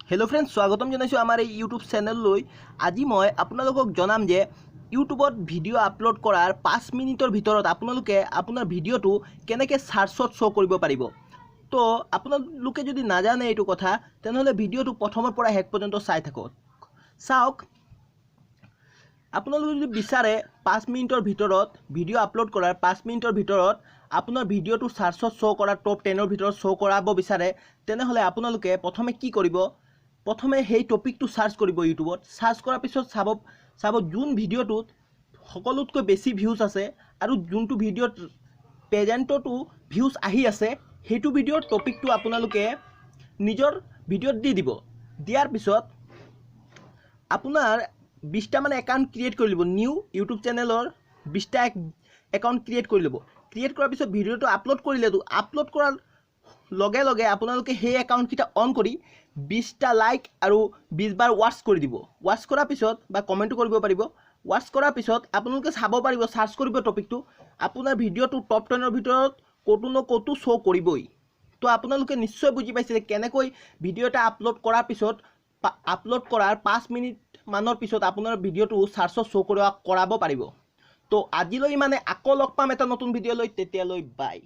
Hello friends स्वागतम जनाइছো आमार এই ইউটিউব চেনেললৈ। আজি মই আপোনালোকক জনাম যে ইউটিউবত ভিডিও আপলোড কৰাৰ 5 মিনিটৰ ভিতৰত আপোনালোকে আপোনাৰ ভিডিওটো কেনেকৈ সাৰ্চত শো কৰিব পাৰিব। তো আপোনালোকে যদি নাজানে এইটো কথা তেনেহলে ভিডিওটো প্ৰথমৰ পৰা শেষ পৰ্যন্ত চাই থাকক। চাওক, আপোনালোকে যদি বিচাৰে 5 মিনিটৰ ভিতৰত ভিডিও আপলোড কৰাৰ 5 মিনিটৰ ভিতৰত আপোনাৰ ভিডিওটো সাৰ্চত শো কৰা টপ 10ৰ ভিতৰত শো কৰাব বিচাৰে তেনেহলে আপোনালোকে প্ৰথমে কি কৰিব, প্ৰথমে সেই টপিকটো সাৰ্চ কৰিব ইউটিউবত। সাৰ্চ কৰাৰ পিছত চাব যোন ভিডিওটোত সকলোতকৈ বেছি ভিউজ আছে আৰু যোনটো ভিডিওত প্ৰেজেন্টটো ভিউজ আহি আছে সেইটো ভিডিওৰ টপিকটো আপোনালোকে নিজৰ ভিডিওত দি দিব। দিয়াৰ পিছত আপোনাৰ 20টা মানে একাউণ্ট ক্ৰিয়েট কৰি ল'ব। নিউ ইউটিউব চেনেলৰ 20টা একাউণ্ট ক্ৰিয়েট কৰি ল'ব। ক্ৰিয়েট কৰাৰ পিছত ভিডিওটো আপলোড কৰিলেতো আপলোড কৰাৰ লগে লগে আপোনালোকে সেই একাউণ্টকেইটা অন কৰি 20টা লাইক আৰু 20 বাৰ ৱাচ কৰি দিব। ৱাচ কৰাৰ পিছত বা কমেণ্ট কৰিব পাৰিব। ৱাচ কৰাৰ পিছত আপোনালোকে চাব পাৰিব, সাৰ্চ কৰিব টপিকটো, আপোনাৰ ভিডিওটো টপ 10ৰ ভিতৰত ক'তো ন ক'তো শ্ব' কৰিবই। তো আপোনালোকে নিশ্চয় বুজি পাইছে যে কেনেকৈ ভিডিও এটা আপলোড কৰাৰ পিছত আপলোড কৰাৰ 5 মিনিট মানৰ পিছত আপোনাৰ ভিডিওটো সাৰ্চত শ্ব' কৰাব পাৰিব। তো আজিলৈ মানে আকৌ লগ পাম এটা নতুন ভিডিঅ'লৈ, তেতিয়ালৈ বাই।